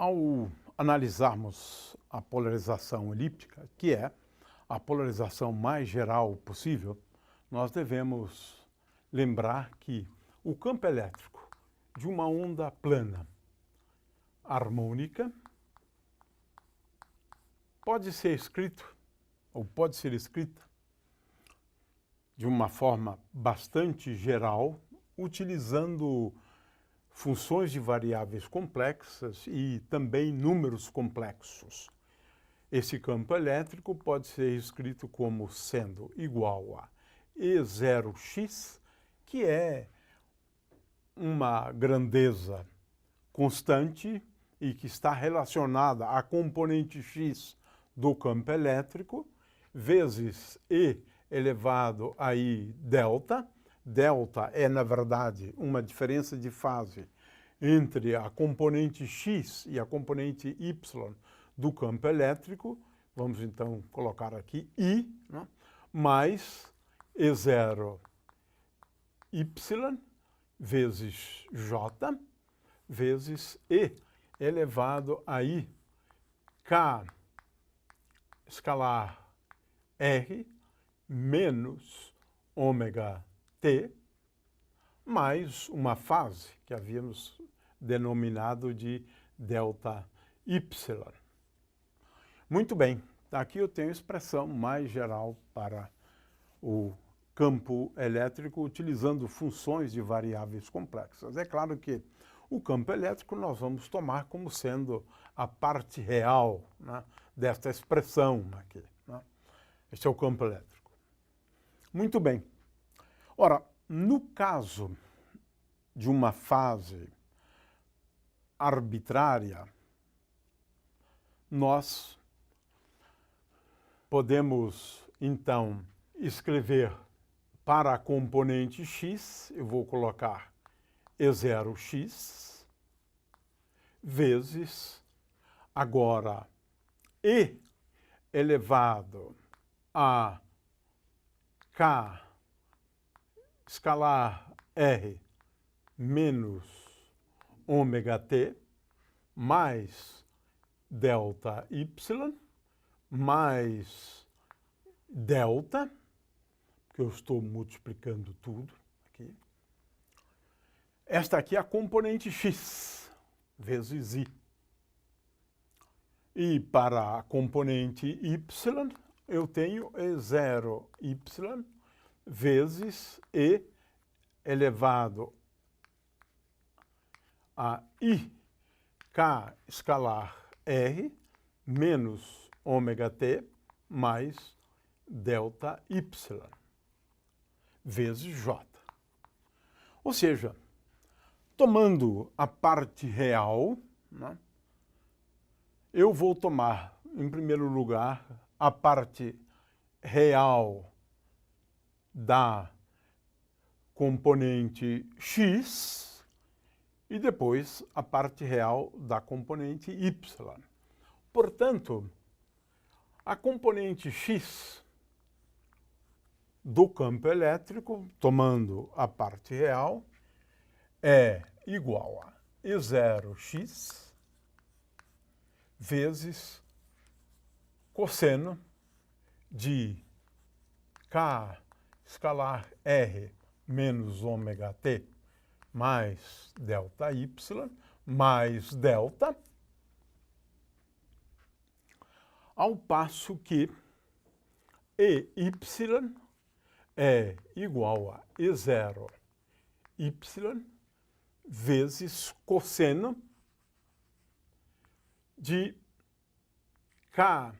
Ao analisarmos a polarização elíptica, que é a polarização mais geral possível, nós devemos lembrar que o campo elétrico de uma onda plana harmônica pode ser escrito, ou pode ser escrita, de uma forma bastante geral, utilizando funções de variáveis complexas e também números complexos. Esse campo elétrico pode ser escrito como sendo igual a E0x, que é uma grandeza constante e que está relacionada à componente x do campo elétrico, vezes E elevado a I delta. Delta é, na verdade, uma diferença de fase entre a componente x e a componente y do campo elétrico. Vamos, então, colocar aqui I, né? Mais E0 y vezes j vezes E elevado a I k escalar R menos ômega t, mais uma fase que havíamos denominado de delta y. Muito bem, aqui eu tenho a expressão mais geral para o campo elétrico utilizando funções de variáveis complexas. É claro que o campo elétrico nós vamos tomar como sendo a parte real, né, desta expressão aqui, né? Este é o campo elétrico. Muito bem. Ora, no caso de uma fase arbitrária, nós podemos, então, escrever para a componente x, eu vou colocar E0x, vezes, agora, E elevado a k escalar R menos ômega t, mais delta y, mais delta, que eu estou multiplicando tudo aqui. Esta aqui é a componente x, vezes i. E para a componente y, eu tenho E0y vezes E elevado a I k escalar R menos ômega t mais delta y vezes j. Ou seja, tomando a parte real, né, eu vou tomar, em primeiro lugar, a parte real da componente x e depois a parte real da componente y. Portanto, a componente x do campo elétrico, tomando a parte real, é igual a E0x vezes cosseno de k escalar R menos ômega t mais delta y mais delta, ao passo que EY é igual a E0y vezes cosseno de k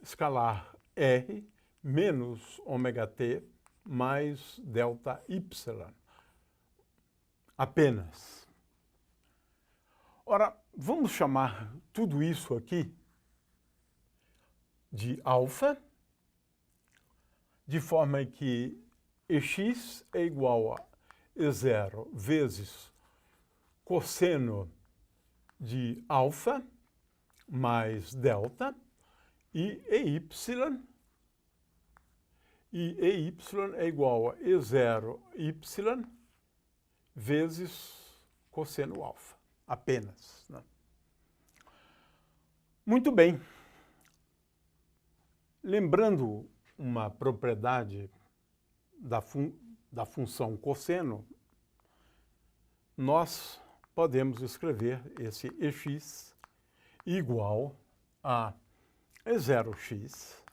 escalar R menos ômega t mais delta y, apenas. Ora, vamos chamar tudo isso aqui de alfa, de forma que Ex é igual a E0 vezes cosseno de alfa mais delta, e EY é igual a E0y vezes cosseno alfa, apenas, né? Muito bem. Lembrando uma propriedade da função cosseno, nós podemos escrever esse ex igual a E0x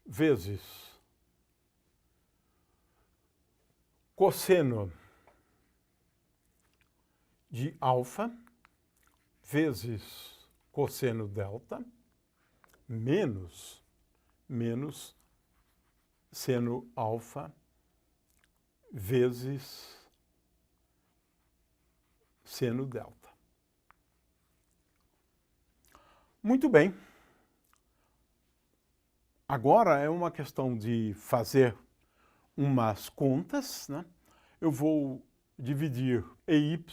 vezes cosseno de alfa vezes cosseno delta menos seno alfa vezes seno delta. Muito bem. Agora é uma questão de fazer umas contas, né? Eu vou dividir EY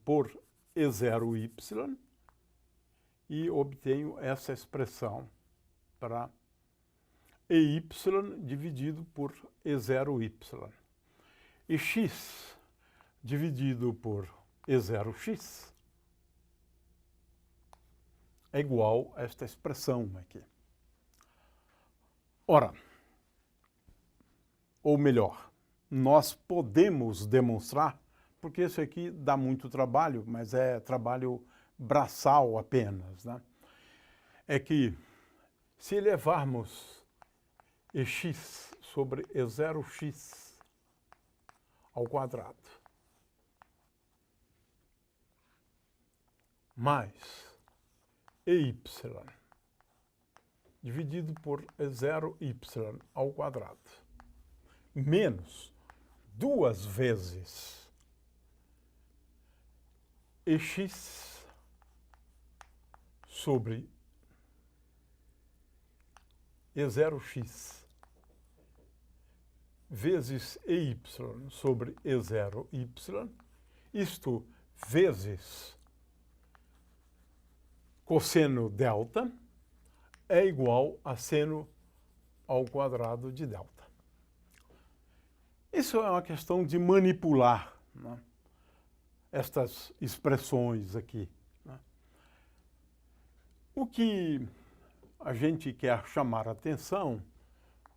por E0Y e obtenho essa expressão para EY dividido por E0Y. E x dividido por E0x é igual a esta expressão aqui. Ora, ou melhor, nós podemos demonstrar, porque isso aqui dá muito trabalho, mas é trabalho braçal apenas, né? É que se elevarmos EX sobre E0x ao quadrado mais EY dividido por E0y ao quadrado menos 2 vezes EX sobre E0x vezes EY sobre E0y, isto vezes cosseno delta, é igual a seno ao quadrado de delta. Isso é uma questão de manipular, né, estas expressões aqui, né. O que a gente quer chamar a atenção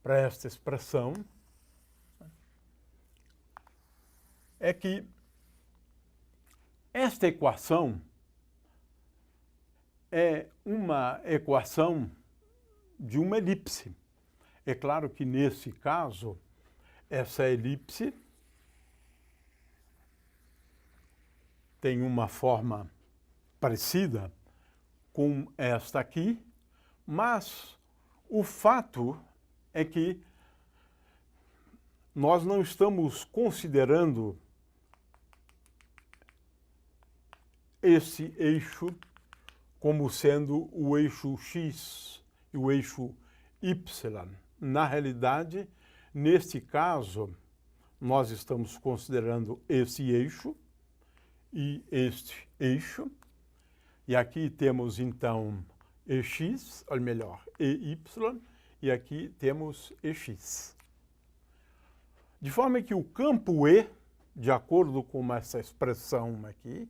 para esta expressão é que esta equação é uma equação de uma elipse. É claro que, nesse caso, essa elipse tem uma forma parecida com esta aqui, mas o fato é que nós não estamos considerando esse eixo como sendo o eixo x e o eixo y. Na realidade, neste caso, nós estamos considerando esse eixo e este eixo. E aqui temos, então, EX, ou melhor, EY, e aqui temos EX. De forma que o campo E, de acordo com essa expressão aqui,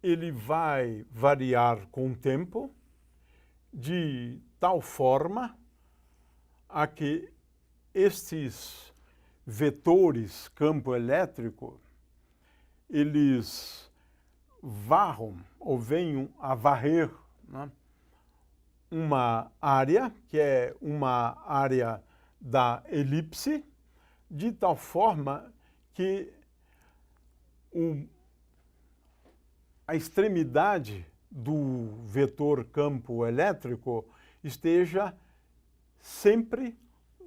ele vai variar com o tempo de tal forma a que estes vetores campo elétrico, eles varram ou venham a varrer, né, uma área, que é uma área da elipse, de tal forma que a extremidade do vetor campo elétrico esteja sempre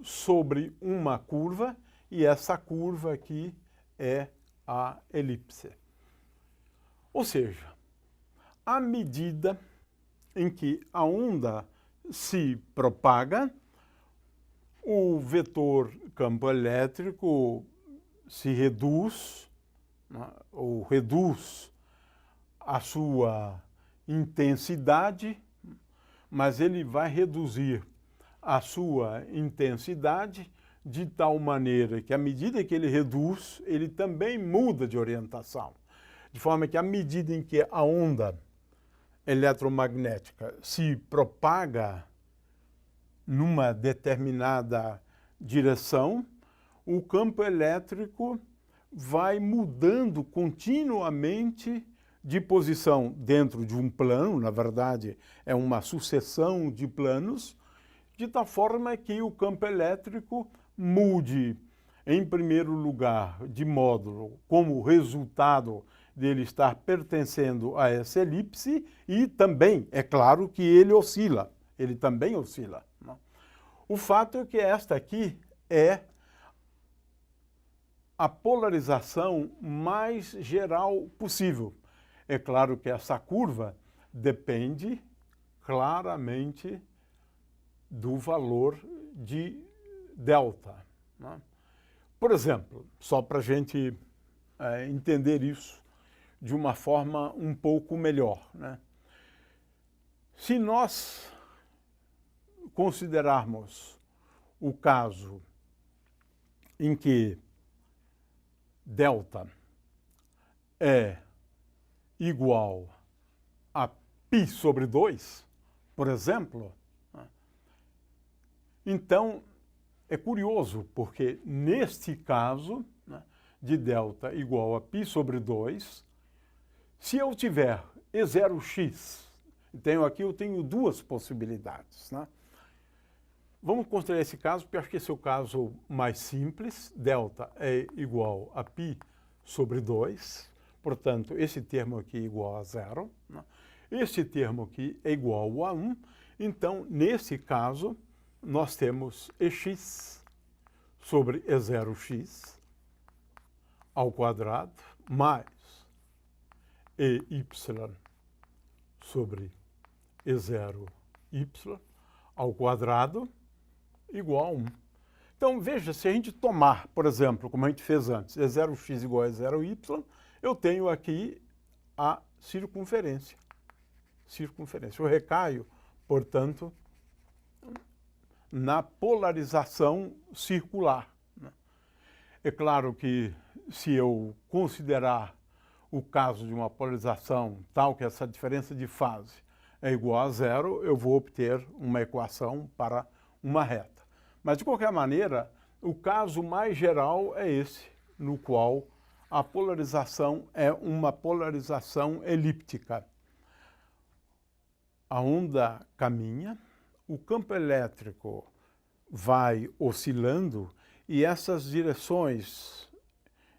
sobre uma curva, e essa curva aqui é a elipse. Ou seja, à medida em que a onda se propaga, o vetor campo elétrico se reduz, né, ou reduz a sua intensidade, mas ele vai reduzir a sua intensidade de tal maneira que, à medida que ele reduz, ele também muda de orientação. De forma que, à medida em que a onda eletromagnética se propaga numa determinada direção, o campo elétrico vai mudando continuamente de posição dentro de um plano, na verdade é uma sucessão de planos, de tal forma que o campo elétrico mude, em primeiro lugar, de módulo, como resultado dele estar pertencendo a essa elipse, e também, é claro que ele também oscila. O fato é que esta aqui é a polarização mais geral possível. É claro que essa curva depende claramente do valor de delta. Por exemplo, só para a gente entender isso de uma forma um pouco melhor, Se nós considerarmos o caso em que delta é igual a π sobre 2, por exemplo, então é curioso, porque neste caso, de delta igual a π sobre 2, se eu tiver E0x, eu tenho duas possibilidades. Vamos considerar esse caso, porque acho que esse é o caso mais simples. Delta é igual a π sobre 2, portanto, esse termo aqui é igual a 0. Este termo aqui é igual a 1. Então, nesse caso, nós temos EX sobre E0x ao quadrado mais EY sobre E0y ao quadrado igual a 1. Então, veja, se a gente tomar, por exemplo, como a gente fez antes, E0x igual a E0y, eu tenho aqui a circunferência. Eu recaio, portanto, na polarização circular. É claro que se eu considerar o caso de uma polarização tal que essa diferença de fase é igual a 0, eu vou obter uma equação para uma reta. Mas, de qualquer maneira, o caso mais geral é esse, no qual a polarização é uma polarização elíptica. A onda caminha, o campo elétrico vai oscilando e essas direções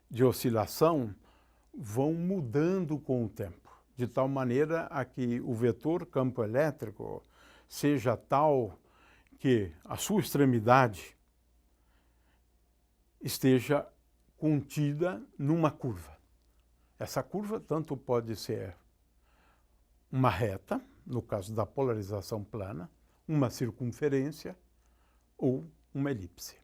de oscilação vão mudando com o tempo, de tal maneira a que o vetor campo elétrico seja tal que a sua extremidade esteja contida numa curva. Essa curva tanto pode ser uma reta, no caso da polarização plana, uma circunferência ou uma elipse.